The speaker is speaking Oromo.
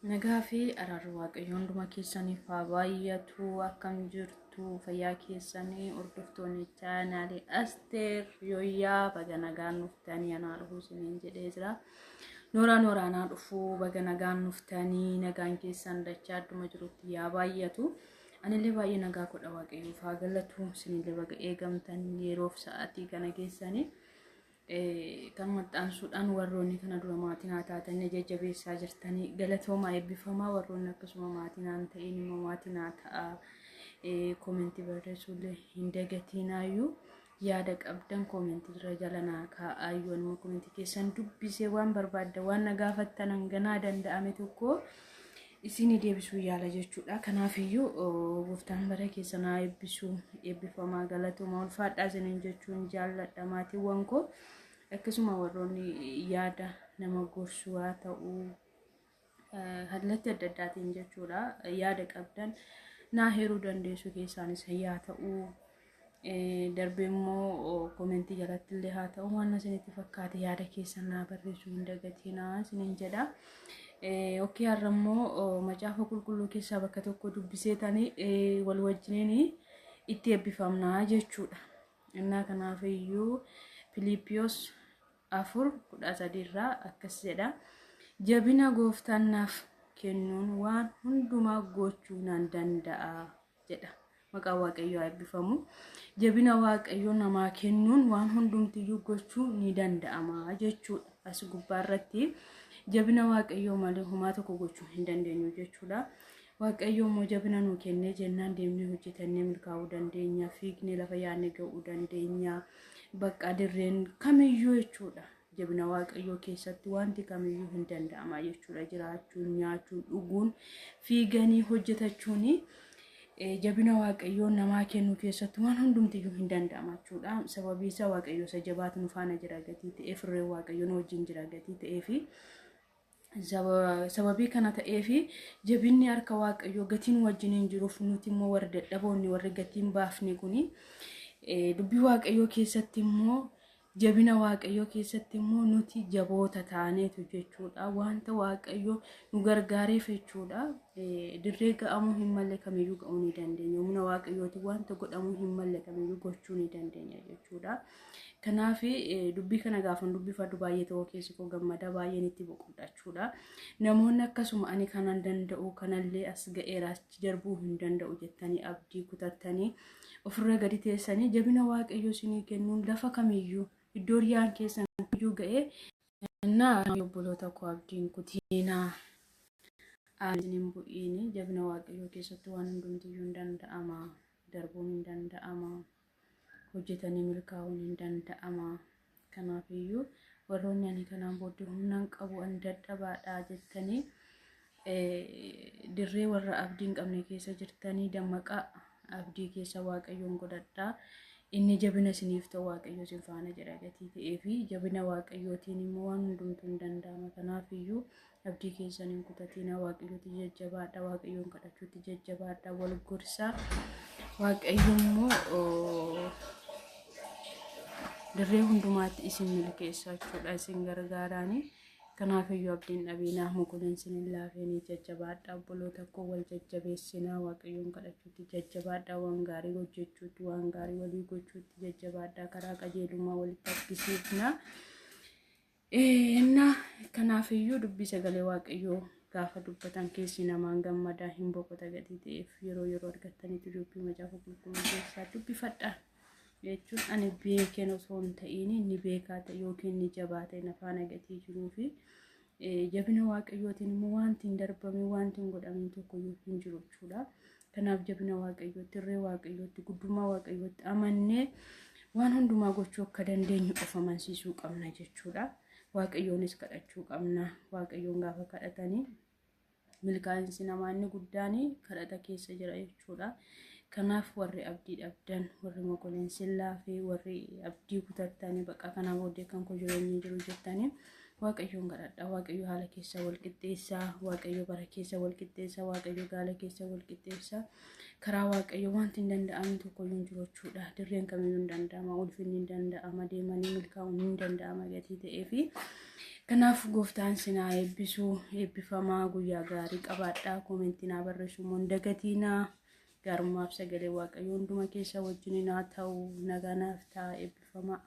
Nagaa fi araarri waaqayyo hunduma keessaniif haa baay'atu. Akkam jirtu fayyaa keessanii hordoftoonni chaanaalii Asteer Yooyaa baga nagaan nuftanii anaa dhufuu isiniin jedhee jira. Nooraan dhufuu baga nagaan nuftanii nagaan keessan dachaa adduma jirutti yaa baay'atu. Anillee baay'ee nagaa godha waaqayyoof haa galatu. Isinillee baga eegamtan yeroof sa'aatii kana keessanii. Kan maxxansuudhaan warroonni kana dura maatiin haa taatan jajjabeessaa jirtanii galatoomaa eebbifamaa warroonni akkasuma maatiin haa ta'in immoo maatiin haa ta'a koomentii barreessuullee hin dagatinaayyuu yaada qabdan koomentii irra jala naa kaa'aayyuu anuma koomentii keessan dubbisee waan barbaadda waan na gaafattan hanganaa danda'ame tokko isin deebisuu yaala jechuudha. Kanaafiyyuu gooftaan bara keessan haa eebbisuu eebbifamaa galatoomaa ulfaadhaa isiniin jechuun jaalladha maatiiwwan koo. Akkasuma warroonni yaada nama gorsuu haa ta'uu hallatti adda addaatiin jechuudha yaada qabdan naa heeruu dandeessu keessaanis haa ta'uu darbee immoo koomentii jalatti illee haa ta'u waan isinitti fakkaate yaada keessan naa barreessuu hin dagatinaa isiniin jedha. Okkii har'a immoo macaafa qulqulluu keessaa bakka tokko dubbiseetanii wal wajjiniin itti eebbifamnaa jechuudha. Innaa kanaafiyyuu Filiippiyoos 4:13 irraa akkas jedha. Jabina gooftaan naaf kennuun waan hundumaa gochuu nan danda'a jedha. Maqaa waaqayyoo eebbifamu. Jabina waaqayyoo namaa kennuun waan hundumtiyyuu gochuu ni danda'ama jechuudha. As gubbaarratti jabina waaqayyoo malee homaa tokko gochuu hin dandeenyu jechuudha. Waaqayyoo immoo jabina nuu kennee jennaan deemnee hojjetannee milkaa'uu dandeenya, fiignee lafa yaadne ga'uu dandeenya. Bakka dirreen kamiyyuu jechuudha. Jabina waaqayyoo keessatti wanti kamiyyuu hin danda'ama jechuudha. Jiraachuun, nyaachuun, dhuguun, fiiganii hojjetachuun jabina waaqayyoo namaa kennuu keessatti waan hundumtiyyuu hin danda'ama jechuudha. Sababii isaa waaqayyoo isa jabaatu nu faana jira gatii ta'ee firree waaqayyoo nu wajjin jira gatii ta'ee fi sababii kana ta'ee fi jabinni harka waaqayyoo gatiin wajjin hin jiruuf nuti immoo warra dadhaboonni warri gatiin baafne kuni dubbii waaqayyoo keessatti immoo jabina waaqayyoo keessatti immoo nuti jaboota taaneetu jechuudha. Wanta waaqayyoo nu gargaareef jechuudha. Dirree ga'amuu hin malle kamiyyuu ga'uu ni dandeenya. Humna waaqayyooti wanta godhamuu hin malle kamiyyuu gochuu ni dandeenya jechuudha. Kanaaf dubbii kana gaafan dubbifadhu baay'ee ta'uu keessi koo gammada baay'een itti boqodha jechuudha. Namoonni akkasuma ani kanan danda'u kanallee as ga'eeraas darbuu hin danda'u jettanii abdii kutattanii ofirra gadi teessanii jabina waaqayyoo isinii kennuun lafa kamiyyuu iddoo riyaan keessan iyyuu ga'ee naa obboloota koo abdiin kutiinaa aanin bu'iini jabina waaqayyoo keessatti waan hundumtiyyuu hin danda'ama darbuun hin danda'ama hojjetanii milkaa'uun hin danda'ama. Kanaafiyyuu warroonni ani kanaan booddee humnaan qabu an dadhabaadhaa jettanii dirree warra abdiin qabne keessa jirtanii dammaqaa abdii keessa waaqayyoon godhadhaa. Inni jabina isiniif ta'u waaqayyoo isin faana jira gatii ta'ee fi jabina waaqayyootiin immoo waan hundumtuu hin danda'ama. Kanaafiyyuu abdii keessan hin kutatinaa waaqayyootti jajjabaadhaa waaqayyoon kadhachuutti jajjabaadhaa wal gorsaa waaqayyo immoo dirree hundumaatti isin milkeessaa jechuudha isin gargaaraani. Kanaafiyyuu abdiin dhabinaa mukuleen isin laafanii jajjabaadhaa obboloota koo wal jajjabeessinaa waaqayyoon kadhachuutti jajjabaadhaa waan gaarii hojjechuutti waan gaarii walii gochuutti jajjabaadhaa karaa qajeelummaa walitti abbisiifnaa. Kanaafiyyuu dubbii sagalee waaqayyoo gaafa dubbatan keessi namaan gammadaa hin boqota gatii ta'eef yeroo argattanitti dubbii macaafa qulqulluu keessaa dubbifadhaa. Jechuun ani beekeen osoo hin ta'in inni beekaa ta'e yookiin inni jabaa ta'e nafaana gatii jiruu fi jabina waaqayyootiin immoo wanti hin darbamne wanti hin godhamne tokko hin jiru jechuudha. Kanaaf jabina waaqayyootti irree waaqayyootti guddummaa waaqayyootti amannee waan hundumaa gochuu akka dandeenyu of amansiisuu qabna jechuudha. Waaqayyoonis kadhachuu qabna. Waaqayyoon gaafa kadhatanii milkaa'insi namaa inni guddaan kadhata keessa jira jechuudha. Kanaaf warri abdii dhabdan warri mokoleen sillaa fi warri abdii kutattanii bakka kana booddee kan koo jireenya jiru jettanii waaqayyoon kadhadhaa. Waaqayyo haala keessa wal qixxeessaa, waaqayyo bara keessa wal qixxeessaa, waaqayyo gaala keessa wal qixxeessaa. Karaa waaqayyo wanti hin danda'amne tokko hin jiru jechuudha. Dirreen kamiyyuu hin danda'ama, ulfinni hin danda'ama, deemanii milkaa'uun hin danda'ama gatii ta'ee fi Kanaaf gooftaan sinaa eebbisuu eebbifamaa guyyaa gaarii qabaadhaa koomentii naa barreessuu mondagatiinaa gaarummaaf sagalee waaqayyoo hunduma keessa wajjin naa ta'u nagaa naaf ta'a eebbifamaa.